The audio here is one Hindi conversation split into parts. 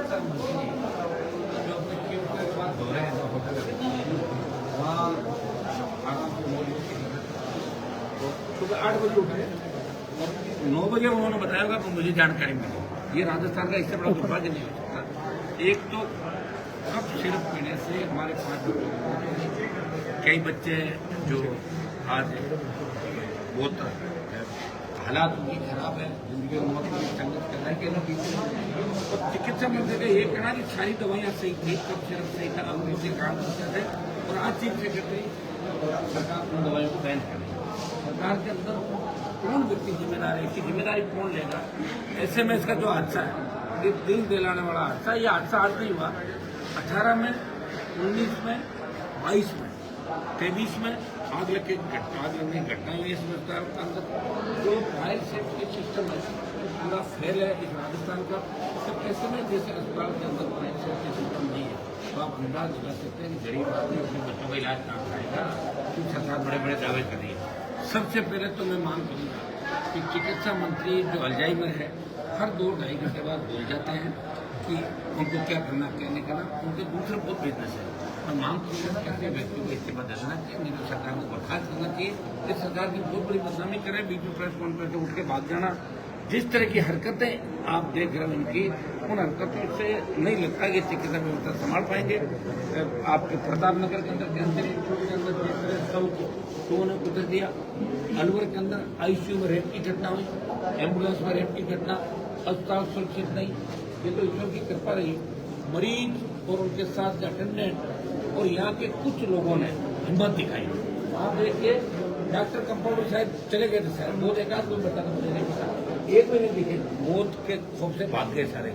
चिकित्सा मंत्री जो अपने क्यों के बाद दौरे हैं वहाँ सुबह 8 बजे उठे और 9 बजे उन्होंने बताया होगा तो मुझे जानकारी मिली। ये राजस्थान का इससे बड़ा दुर्भाग्य नहीं हो सकता। एक तो कब सिर्फ पीने से हमारे 5 बच्चे, कई बच्चे जो आज बहुत हालात उनकी खराब है, जिंदगी में मौत की संघर्ष कर रहे हैं। और चिकित्सा मंत्री का ये कहना कि सारी दवाइयाँ सही थी, कब सिर्फ सही था, अंग्रेजी काम करते थे और आज चीफ सेक्रेटरी सरकार उन दवाइयों को बैन कर रही है। सरकार के अंदर कौन व्यक्ति जिम्मेदार है, इसकी जिम्मेदारी कौन लेगा? SMS का जो हादसा है, ये दिल दिलाने वाला हादसा, ये हादसा आज नहीं हुआ, 18 में, 19 में, 22 में, 23 में आग लगने की घटना हुई इस अस्पताल के अंदर। जो फायर सेफ्टी सिस्टम है पूरा फेल है इस राजस्थान का। तो ऐसे में जैसे अस्पताल के अंदर फायर सेफ्टी सिस्टम नहीं है तो आप अंदाज लगा सकते हैं कि गरीब आदमी अपने बच्चों का इलाज कहाँ कराएगा, क्योंकि सरकार बड़े बड़े दावे कर रही है। सबसे पहले तो मैं मांग करूँगा कि चिकित्सा मंत्री जो अल्जाइमर है हर 2-2.5 घंटे बाद बोल जाते हैं कि उनको क्या करना क्या नहीं करना, उनके दूसरे बहुत बिजनेस है। और मांग करूँगा कि ऐसे व्यक्ति को इस्तीफा दे देना चाहिए, नहीं तो सरकार को बर्खास्त करना चाहिए। इस सरकार की बहुत बड़ी बदनामी करे, बीच में प्रेस कॉन्फ्रेंस से उठ के भाग जाना। जिस तरह की हरकतें आप देख रहे हैं उनकी, उन हरकतों से नहीं लगता कि चिकित्सा व्यवस्था संभाल पाएंगे। आपके प्रताप नगर के अंदर कैंसर इंस्टीट्यूट के अंदर जिस तरह सब ने गुजर दिया, अलवर के अंदर ICU में रेप की घटना हुई, एम्बुलेंस में रेप की घटना, अस्पताल सुरक्षित नहीं। ये तो ईश्वर की कृपा रही। मरीज और उनके साथ अटेंडेंट और यहाँ के कुछ लोगों ने हिम्मत दिखाई। आप देखिए डॉक्टर कंपाउंडर साहब चले गए थे, शायद वो देखा कोई बता था, मुझे नहीं पता, एक महीने दिखे, मौत के खौफ से भाग गए सारे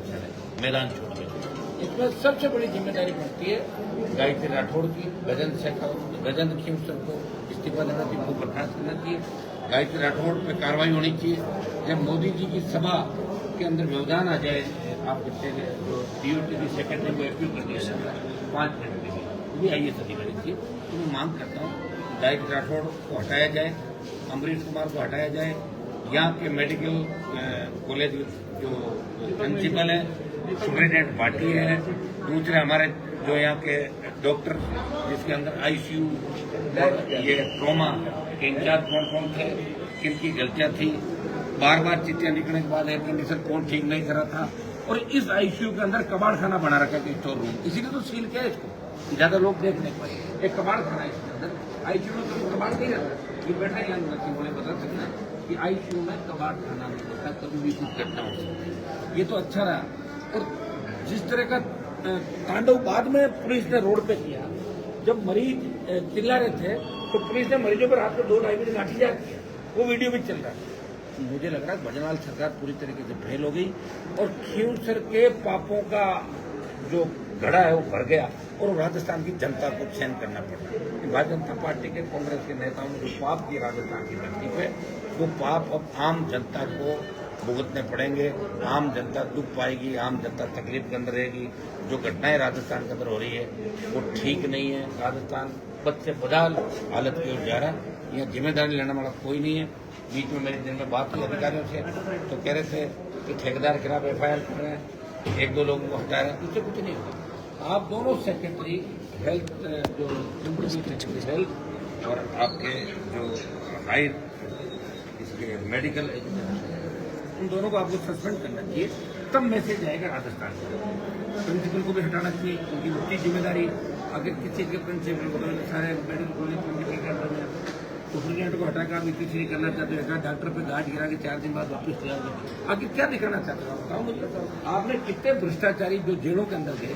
मैदान छोड़ के। इसमें सबसे बड़ी जिम्मेदारी बनती है गायत्री राठौड़ की, गजेंद्र खीमसर को इस्तीफा देना चाहिए, उनको बर्खास्त करना चाहिए। गायत्री राठौड़ पे कार्रवाई होनी चाहिए। जब मोदी जी की सभा के अंदर व्यवधान आ जाए, आप कहते हैं जो DOT सेक्रेटरी को अपील कर दिया जाता है 5 मिनट के लिए, ये IAS अधिकारी थी। तो मैं मांग करता हूँ गायत्री राठौड़ को हटाया जाए, अमरीश कुमार को हटाया जाए, यहाँ के मेडिकल कॉलेज जो प्रिंसिपल है, सुप्रिंटेंडेंट भाटी है, दूसरे हमारे जो यहाँ के डॉक्टर जिसके अंदर ICU और ये ट्रॉमा के इंचार्ज कौन थे, किनकी गलतियाँ थी, बार चिट्ठियाँ लिखने के बाद एयर कंडीशन कौन ठीक नहीं कर रहा था, और इस ICU के अंदर कबाड़ खाना बना रखा है स्टोर रूम, इसीलिए तो सील किया इसको, ज्यादा लोग देख नहीं पाए। एक कबाड़ खाना है इसके अंदर, ICU में तो कबाड़ नहीं रहता, ये बैठा यहाँ बोले बता सकते हैं कि ICU में कबाड़ खाना नहीं होता, कभी भी कुछ घटना हो सकती है। ये तो अच्छा रहा। और जिस तरह का तांडव बाद में पुलिस ने रोड पे किया, जब मरीज चिल्ला रहे थे तो पुलिस ने मरीजों पर रात को 2-2.5 बजे लाठीचार्ज किया, वो वीडियो भी चल रहा है। मुझे लग रहा है भजनलाल सरकार पूरी तरीके से फेल हो गई और खींवसर के पापों का जो घड़ा है वो भर गया और राजस्थान की जनता को सहन करना पड़ा। भारतीय जनता पार्टी के, कांग्रेस के नेताओं ने जो पाप किए राजस्थान की धरती पे, वो पाप अब आम जनता को भुगतने पड़ेंगे। आम जनता दुख पाएगी, आम जनता तकलीफ के अंदर रहेगी। जो घटनाएं राजस्थान के अंदर हो रही है वो ठीक नहीं है। राजस्थान बद से बदहाल हालत की ओर जा रहा है। यहाँ जिम्मेदारी लेने वाला कोई नहीं है। बीच में मेरे दिन में बात हुई अधिकारियों से, तो कह रहे थे कि ठेकेदार के खिलाफ FIR कर रहे हैं, 1-2 लोगों को हटा रहे हैं, उससे कुछ नहीं होगा। आप दोनों सेक्रेटरी हेल्थ, जो हेल्थ और आपके जो हायर इसके मेडिकल एजुकेशन, उन दोनों को आपको सस्पेंड करना चाहिए, तब मैसेज आएगा राजस्थान में। प्रिंसिपल को भी हटाना चाहिए, उनकी उतनी जिम्मेदारी। अगर किसी के प्रिंसिपल को सारे मेडिकल कॉलेज प्रिंसिपल के अंदर में सुप्रिंटेंडेंट को हटा कर आप कुछ नहीं करना चाहते हो, डॉक्टर पे गांठ गिरा के 4 दिन बाद वापस ले आओगे, आगे क्या दिखाना चाहते हो बताओ मुझे। आपने कितने भ्रष्टाचारी जो जेलों के अंदर गए,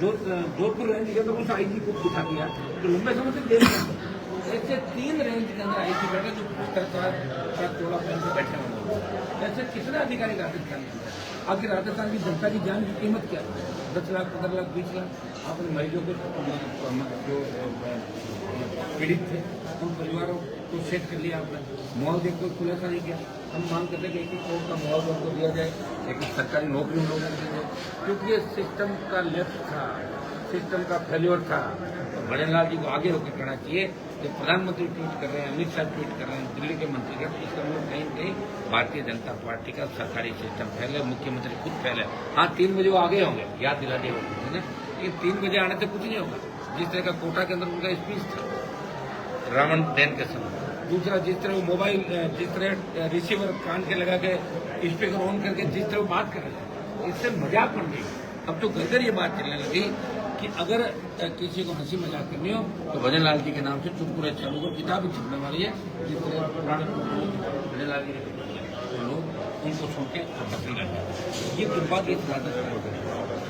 जोधपुर रेंज के अंदर उस IG को बिठा दिया तो लंबे समय से जेल के अंदर, ऐसे 3 रेंज के अंदर IG बैठे जो भ्रष्टाचार का चौड़ा पहन के बैठे हुए, ऐसे कितने अधिकारी राजस्थान के अंदर। आखिर राजस्थान की जनता की जान की कीमत क्या है? 10 लाख, 15 लाख, 20 लाख। आपने मरीजों को जो पीड़ित थे उन परिवारों को सेट कर लिया, आपने मुआवजे को खुलासा नहीं किया। हम मांग करते हैं कि 1 करोड़ का मुआवजा उनको दिया जाए, एक सरकारी नौकरी उन लोगों को दी जाए, क्योंकि ये सिस्टम का लेफ्ट था, सिस्टम का फेल्योर था। भजन लाल जी को आगे होकर कहना चाहिए कि प्रधानमंत्री ट्वीट कर रहे हैं, अमित शाह ट्वीट कर रहे हैं, दिल्ली के मंत्री का, इसका मतलब कहीं कहीं भारतीय जनता पार्टी का सरकारी सिस्टम फैले, मुख्यमंत्री खुद फैले। हाँ, 3 बजे वो आगे होंगे, याद दिला दिया है ना, लेकिन 3 बजे आने से कुछ नहीं होगा। जिस तरह का कोटा के अंदर उनका स्पीच था रावण दहन के समय, दूसरा जिस तरह वो मोबाइल, जिस तरह रिसीवर कान के लगा के स्पीकर ऑन करके जिस तरह बात कर रहे हैं, इससे मजाक बन गई। अब तो घर घर ये बात चलने लगी कि अगर किसी को हंसी मजाक करनी हो तो भजन लाल जी के नाम से चुटकुले चालू कर, किताब छपने वाली है, जिस तरह पुराने भजन लाल जी ने लोग उनको सुन के हंसी लग जाए। ये दुर्भाग्य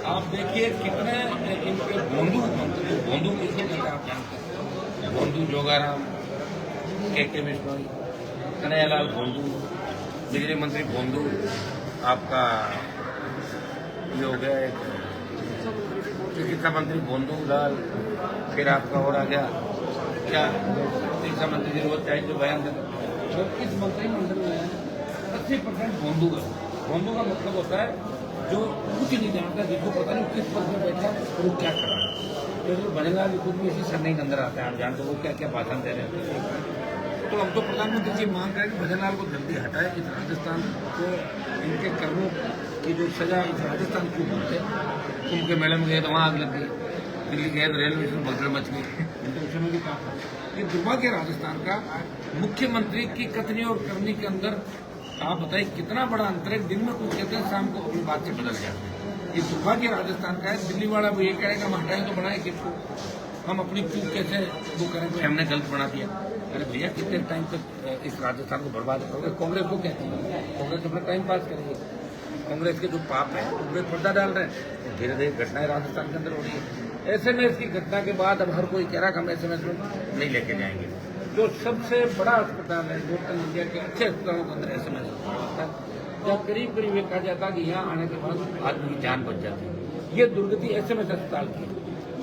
आप देखिए कितने इनके बोंदू किसको कहते हैं आप जानते हैं? बोंदू जोगाराम, के बिश्नोई, कन्हैयालाल भोंदू, बिजली मंत्री भोंदू, आपका ये हो गया एक चिकित्सा मंत्री भोंदू लाल, फिर आपका और आ गया क्या चिकित्सा मंत्री जी रोज चाहिए जो बयान देते, तो इस मंत्रिमंडल में 80% भोंदू है। भोंदू का मतलब होता है जो कुछ नहीं जानता, जिसको पता नहीं किस पद में बैठा और वो क्या कर रहा है। तो भजन लाल जी खुद भी इसी सरनेई के अंदर आता है, आप जानते वो क्या क्या भाषण दे रहे हैं। तो हम तो प्रधानमंत्री जी मांग करें कि भजन लाल को जल्दी हटाए, इस राजस्थान को इनके कर्मों की जो सजा इस राजस्थान क्यों होते। कुंभ के मेले में गए तो वहाँ आग लग गई, दिल्ली गए तो रेलवे स्टेशन भगदड़ मच गई, तो उसमें भी कहा ये दुर्भाग्य राजस्थान का। मुख्यमंत्री की कथनी और करनी के अंदर आप बताइए कितना बड़ा अंतर है। दिन में कुछ कहते हैं, शाम को अपनी बात से बदल जाते हैं। ये दुर्भाग्य राजस्थान का है। दिल्ली वाला वो ये कहेगा हम हटाएं तो बनाए किसको, हम अपनी चूक कैसे वो करें कि हमने गलत बना दिया। अरे भैया कितने टाइम तक इस राजस्थान को बर्बाद करोगे। कांग्रेस को कहते हैं कांग्रेस अपना टाइम पास करेगी। कांग्रेस के जो पाप है उनमें पर्दा डाल रहे हैं, धीरे धीरे घटनाएं राजस्थान के अंदर हो रही है। एसएमएस की घटना के बाद अब हर कोई कह रहा कि हम एसएमएस में नहीं लेके जाएंगे। जो सबसे बड़ा अस्पताल है टोटल इंडिया के अच्छे अस्पतालों के अंदर एसएमएस होता है, जहाँ करीब करीब ये कहा जाता है कि यहाँ आने के बाद आदमी की जान बच जाती है। ये दुर्गति एसएमएस अस्पताल की।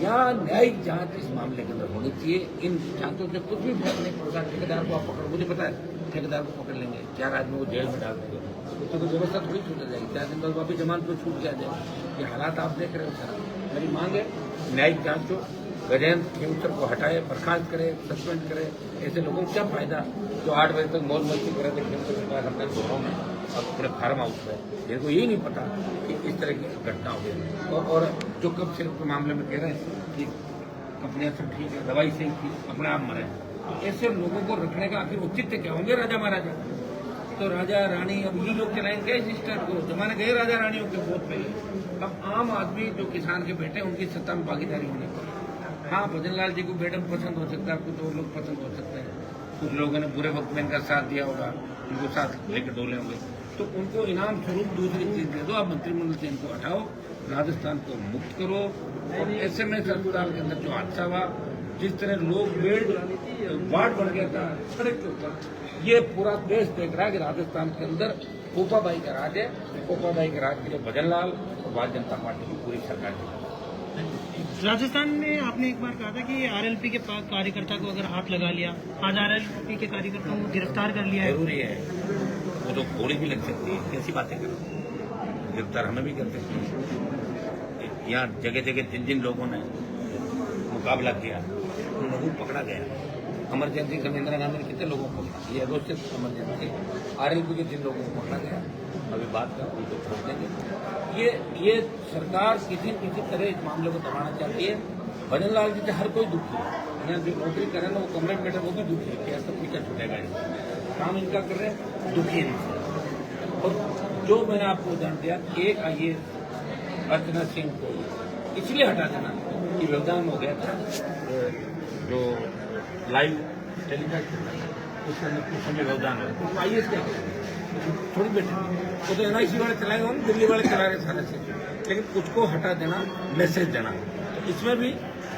यहाँ न्यायिक जांच इस मामले के अंदर होनी चाहिए। इन जांचों से कुछ भी फर्क नहीं पड़ता। ठेकेदार को आप पकड़, मुझे पता है ठेकेदार को पकड़ लेंगे, 4 आदमी को जेल में डाल देंगे, उससे कोई व्यवस्था थोड़ी छूट जाएगी। 4 दिन बाद वापिस जमानत पर छूट गया जाए। ये हालात आप देख रहे हो सर। मेरी मांग है न्यायिक जांच हो, गजेंद्र खेमसर को हटाए, बर्खास्त करे, सस्पेंड करे। ऐसे लोगों को क्या फायदा जो 8 बजे तक मौज मस्ती करे थे खेमसर के पास अपने घरों में और अपने फार्म हाउस में, जिनको यही नहीं पता कि इस तरह की घटना हो गई। और जो कब सिर्फ के मामले में कह रहे हैं कि कंपनियां सब ठीक है, दवाई सही थी, अपने आप मरे, तो ऐसे लोगों को रखने का आखिर औचित्य क्या होंगे? राजा महाराजा तो राजा रानी अब ये लोग चलाएंगे इस स्टेट को। जमाने गए राजा रानियों के बहुत पहले। अब आम आदमी जो किसान के बेटे उनकी सत्ता में भागीदारी होने पर, हाँ भजन लाल जी को मैडम पसंद हो सकता है, कुछ और लोग पसंद हो सकते हैं, कुछ लोगों ने बुरे वक्त में इनका साथ दिया होगा, उनको साथ लेकर डोले होंगे, तो उनको इनाम स्वरूप दूसरी चीज दे दो। आप मंत्रिमंडल से इनको हटाओ, राजस्थान को मुक्त करो। और एसएमएस अस्पताल के अंदर जो हादसा हुआ, जिस तरह लोग बेड वार्ड बन गया था सड़क के ऊपर, ये पूरा देश देख रहा है कि राजस्थान के अंदर पोपाबाई का राज है। पोपाबाई के राज के लिए भजन लाल और भारतीय जनता पार्टी की पूरी सरकार है। राजस्थान में आपने एक बार कहा था कि आरएलपी के कार्यकर्ता को अगर हाथ लगा लिया, आज आरएलपी के कार्यकर्ताओं को गिरफ्तार कर लिया है। जरूरी है, वो तो गोली भी लग सकती है, कैसी बातें करो, गिरफ्तार हमें भी कर सकते हैं। यहाँ जगह जगह जिन लोगों ने मुकाबला किया उन लोगों को पकड़ा गया। इमरजेंसी समय इंदिरा गांधी ने कितने लोगों को पकड़ा, ये अगस्त इमरजेंसी आरएलपी के जिन लोगों को पकड़ा गया, अभी बात कर उनको छोड़ देंगे। ये सरकार किसी तरह इस मामले को दबाना चाहती है। भजन लाल जी से हर कोई दुखी है। यहाँ जो नौकरी कर रहे हैं ना, वो कमरे में बैठे वो भी दुखी है कि ऐसा कुछ छूटेगा, काम इनका कर रहे हैं, दुखी है इनसे। और जो मैंने आपको उदाहरण दिया, एक आईएएस अर्चना सिंह को इसलिए हटा देना कि व्यवधान हो गया था, जो लाइव टेलीकास्ट उसके अंदर कुछ समय व्यवधान हो, तो आईएएस क्या करेंगे, थोड़ी बैठे वो तो एनआईसी वाले चलाएंगे, हम दिल्ली वाले चला रहे सारे से, लेकिन कुछ को हटा देना, मैसेज देना। तो इसमें भी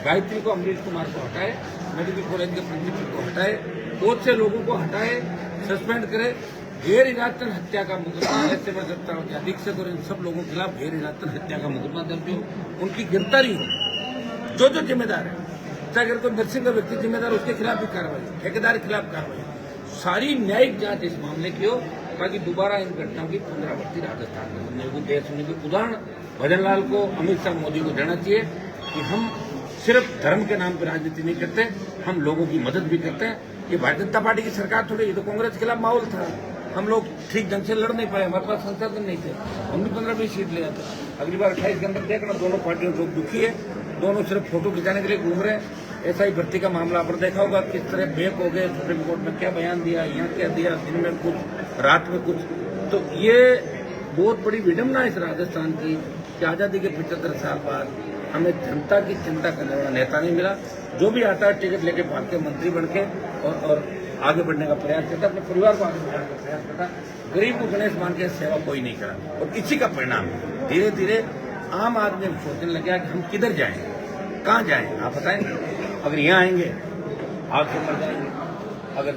गायत्री को, अमरीश कुमार को हटाए, मेडिकल कॉलेज के प्रिंसिपल को हटाए, बहुत से लोगों को हटाए, सस्पेंड करे। गैर इरादतन हत्या का मुकदमा एसएमएस अस्पताल के अधीक्षक और इन सब लोगों के खिलाफ गैर इरादतन हत्या का मुकदमा दर्ज हो, उनकी गिरफ्तारी हो। जो जिम्मेदार है, चाहे अगर कोई नर्सिंग का व्यक्ति जिम्मेदार, उसके खिलाफ भी कार्रवाई, ठेकेदार के खिलाफ कार्रवाई, सारी न्यायिक जांच इस मामले की हो, ताकि दोबारा इन घटनाओं की पुनरावृत्ति राजस्थान में देश होने की उदाहरण भजन लाल को, अमित शाह, मोदी को देना चाहिए कि हम सिर्फ धर्म के नाम पर राजनीति नहीं करते, हम लोगों की मदद भी करते हैं। ये भारतीय जनता पार्टी की सरकार थोड़ी, ये तो कांग्रेस के खिलाफ माहौल था, हम लोग ठीक ढंग से लड़ नहीं पाए, हमारे पास संसाधन नहीं थे, हम भी 15-20 सीट ले आते। अगली बार 28 के अंदर देखना, दोनों पार्टियों लोग दुखी है, दोनों सिर्फ फोटो खिंचाने के लिए घूम रहे हैं। ऐसा ही भर्ती का मामला आपने देखा होगा, किस तरह बेक हो गए, सुप्रीम कोर्ट में क्या बयान दिया, यहाँ क्या दिया, दिन में कुछ रात में कुछ। तो ये बहुत बड़ी विडम्बना है इस राजस्थान की कि आज़ादी के 75 साल बाद हमें जनता की चिंता करने वाला नेता नहीं मिला। जो भी आता है टिकट लेके भाग के मंत्री बन के और आगे बढ़ने का प्रयास करता, अपने परिवार को आगे बढ़ाने का प्रयास करता। गरीब को गणेश मान के सेवा कोई नहीं करा, और इसी का परिणाम धीरे धीरे आम आदमी सोचने लगा कि हम किधर जाएं, कहाँ जाएं, आप बताएं। अगर यहाँ आएंगे आग से मर जाएंगे, अगर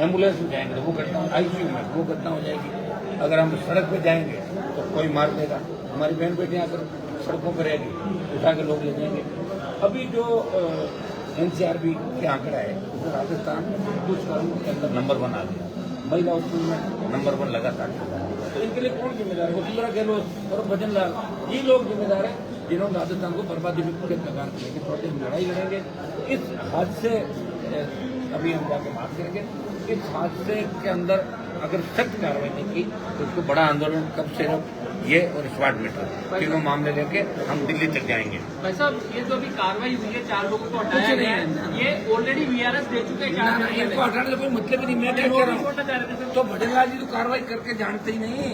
एम्बुलेंस में जाएंगे तो वो घटना, ICU में वो घटना हो जाएगी, अगर हम सड़क पे जाएंगे तो कोई मार देगा, हमारी बहन बेटियां अगर सड़कों पर रहेगी उठा के लोग ले जाएंगे। अभी जो NCRB के आंकड़ा है, तो राजस्थान कुछ कारणों के अंदर नंबर 1 आ गया, महिला उत्सव में नंबर 1 लगातार। तो इनके लिए कौन जिम्मेदार है? वसुंधरा गहलोत और भजन लाल, ये लोग जिम्मेदार है जिन्होंने राजस्थान को बर्बादी में पूरे प्रकार करेंगे। थोड़े हम लड़ाई लड़ेंगे, इस हादसे अभी हम जाके बात करेंगे, इस हादसे के अंदर अगर सख्त कार्रवाई नहीं की तो उसको बड़ा आंदोलन कब से ये और स्मार्ट मीटर तीनों मामले लेके हम दिल्ली तक जाएंगे। भाई साहब, ये जो अभी कार्रवाई हुई है, 4 लोगों को हटाया गया है, ये ऑलरेडी VRS दे चुके हैं। इनको हटाने का कोई मतलब ही नहीं, मैं क्या कह रहा हूँ। तो भजन लाल जी तो कार्रवाई करके जानते ही नहीं।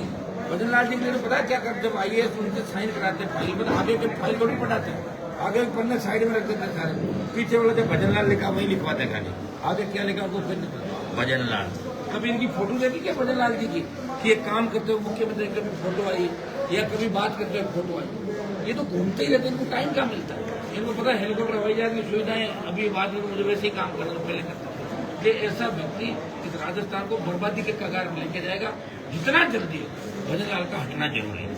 भजन लाल जी ने पता क्या करते, जब IAS उनसे साइन कराते फाइल में, आगे के फाइल थोड़ी पढ़ाते, आगे पन्ने साइड में रख देते सारे, पीछे वाला जब भजन लाल लिखा वही लिखवाते खाली, आगे क्या लिखा उनको फिर भजन लाल। कभी इनकी फोटो देखी क्या भजन लाल जी की कि ये काम करते हुए मुख्यमंत्री कभी फोटो आई या कभी बात करते हुए फोटो आई? ये तो घूमते ही रहते, इनको टाइम कहाँ मिलता है? इनको पता है हेलीकॉप्टर हवाई जहाज की सुविधाएं अभी बाद में मुझे वैसे ही काम करना पहले करता था। ये ऐसा व्यक्ति इस राजस्थान को बर्बादी के कगार में लेके जाएगा। जितना जल्दी भजन लाल का हटना जरूरी है।